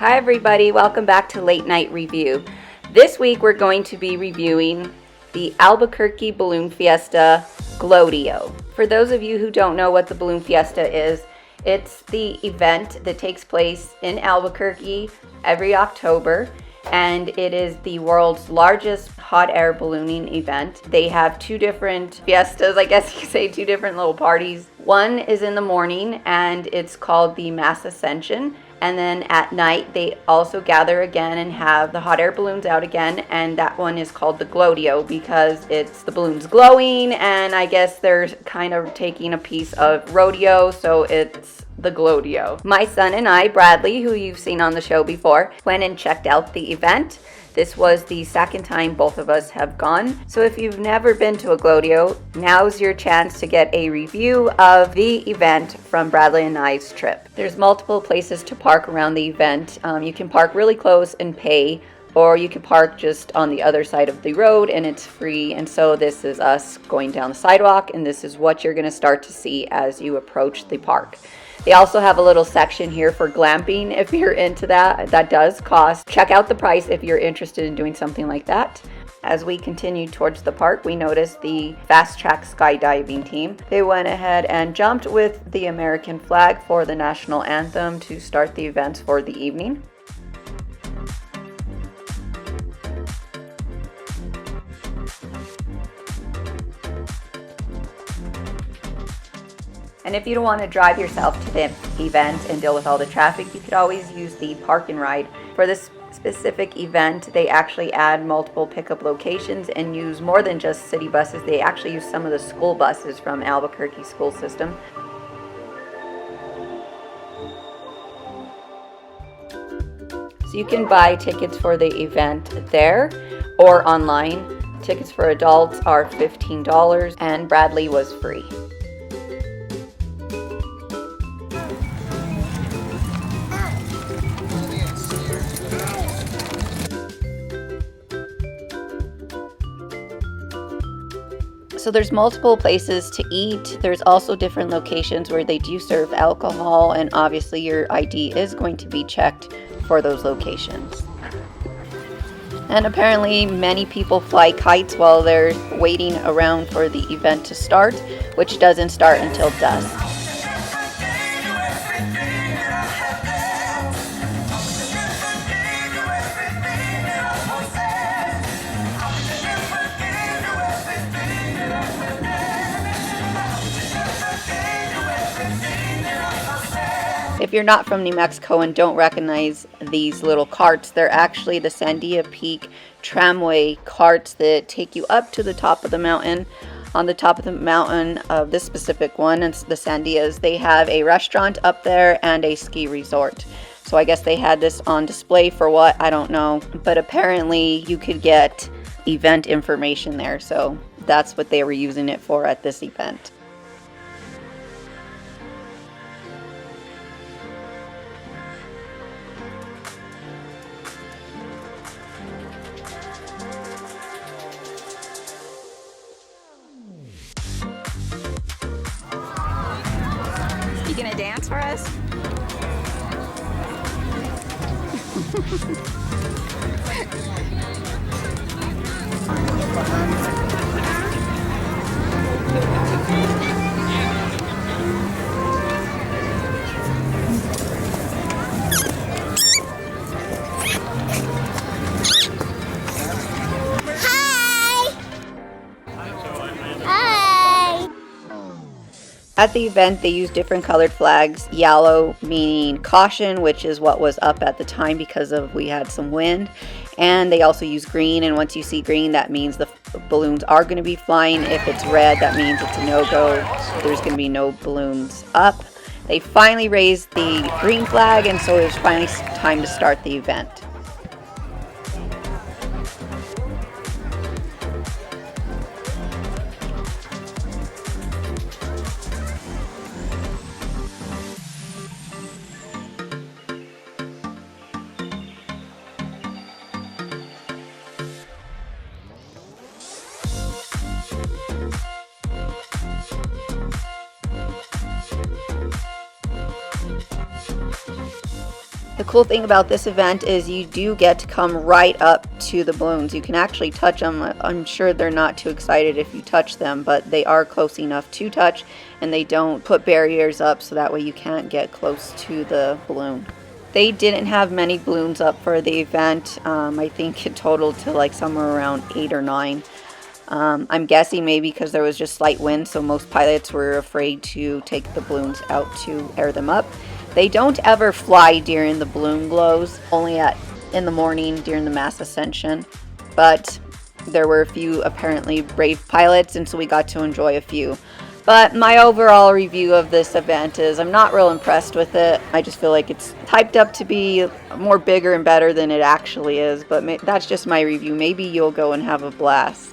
Hi everybody, welcome back to Late Night Review. This week we're going to be reviewing the Albuquerque Balloon Fiesta Glowdeo. For those of you who don't know what the Balloon Fiesta is, it's the event that takes place in Albuquerque every October, and it is the world's largest hot air ballooning event. They have two different fiestas, I guess you could say, two different little parties. One is in the morning and it's called the Mass Ascension. And then at night, they also gather again and have the hot air balloons out again. And that one is called the Glowdeo because it's the balloons glowing. And I guess they're kind of taking a piece of rodeo, so it's the Glowdeo. My son and I, Bradley, who you've seen on the show before, went and checked out the event. This was the second time both of us have gone. So if you've never been to a Glowdeo, now's your chance to get a review of the event from Bradley and I's trip. There's multiple places to park around the event. You can park really close and pay, or you can park just on the other side of the road and it's free. And so this is us going down the sidewalk, and this is what you're going to start to see as you approach the park. They also have a little section here for glamping if you're into that. That does cost. Check out the price if you're interested in doing something like that. As we continued towards the park, we noticed the fast track skydiving team. They went ahead and jumped with the American flag for the national anthem to start the events for the evening. And if you don't want to drive yourself to the event and deal with all the traffic, you could always use the park and ride. For this specific event, they actually add multiple pickup locations and use more than just city buses. They actually use some of the school buses from Albuquerque school system. So you can buy tickets for the event there or online. Tickets for adults are $15 and Bradley was free. So there's multiple places to eat. There's also different locations where they do serve alcohol, and obviously your ID is going to be checked for those locations. And apparently many people fly kites while they're waiting around for the event to start, which doesn't start until dusk. If you're not from New Mexico and don't recognize these little carts, they're actually the Sandia Peak tramway carts that take you up to the top of the mountain. On the top of the mountain of this specific one, it's the Sandias, they have a restaurant up there and a ski resort. So I guess they had this on display for what, I don't know. But apparently you could get event information there. So that's what they were using it for at this event. You gonna dance for us? At the event, they used different colored flags. Yellow meaning caution, which is what was up at the time because we had some wind. And they also use green, and once you see green, that means the balloons are going to be flying. If it's red, that means it's a no-go. There's going to be no balloons up. They finally raised the green flag, and so it was finally time to start the event. The cool thing about this event is you do get to come right up to the balloons. You can actually touch them. I'm sure they're not too excited if you touch them, but they are close enough to touch, and they don't put barriers up so that way you can't get close to the balloon. They didn't have many balloons up for the event. I think it totaled to like somewhere around 8 or 9. I'm guessing maybe because there was just slight wind, so most pilots were afraid to take the balloons out to air them up. They don't ever fly during the balloon glows, only in the morning during the mass ascension. But there were a few apparently brave pilots, and so we got to enjoy a few. But my overall review of this event is I'm not real impressed with it. I just feel like it's hyped up to be more bigger and better than it actually is. But that's just my review. Maybe you'll go and have a blast.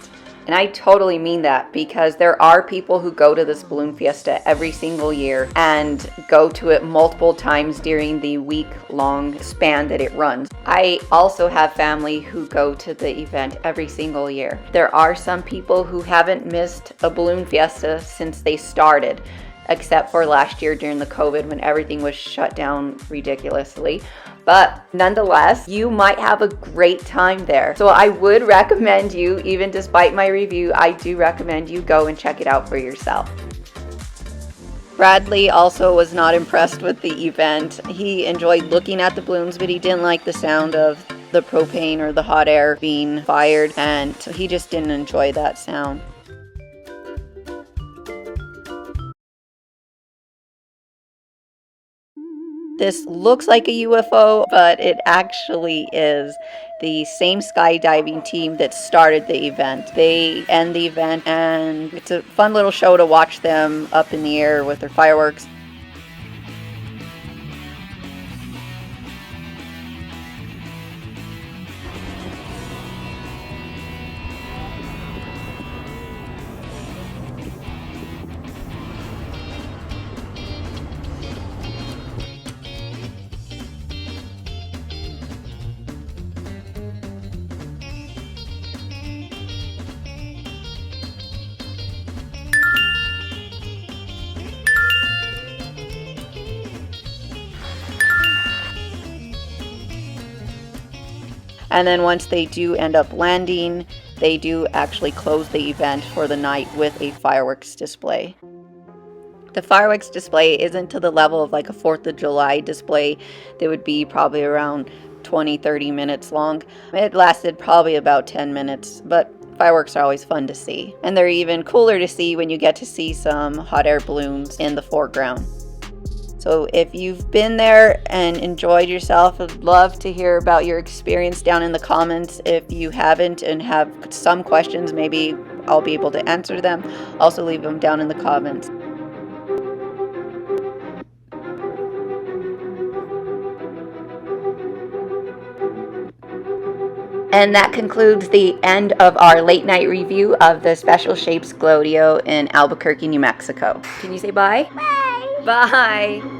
And I totally mean that, because there are people who go to this Balloon Fiesta every single year and go to it multiple times during the week-long span that it runs. I also have family who go to the event every single year. There are some people who haven't missed a Balloon Fiesta since they started, except for last year during the COVID when everything was shut down ridiculously. But nonetheless, you might have a great time there. So I would recommend you, even despite my review, I do recommend you go and check it out for yourself. Bradley also was not impressed with the event. He enjoyed looking at the balloons, but he didn't like the sound of the propane or the hot air being fired, and so he just didn't enjoy that sound. This looks like a UFO, but it actually is the same skydiving team that started the event. They end the event, and it's a fun little show to watch them up in the air with their fireworks. And then once they do end up landing, they do actually close the event for the night with a fireworks display. The fireworks display isn't to the level of like a 4th of July display. They would be probably around 20-30 minutes long. It lasted probably about 10 minutes, but fireworks are always fun to see. And they're even cooler to see when you get to see some hot air balloons in the foreground. So if you've been there and enjoyed yourself, I'd love to hear about your experience down in the comments. If you haven't and have some questions, maybe I'll be able to answer them. Also leave them down in the comments. And that concludes the end of our late night review of the Special Shapes Glowdeo in Albuquerque, New Mexico. Can you say bye? Bye! Bye!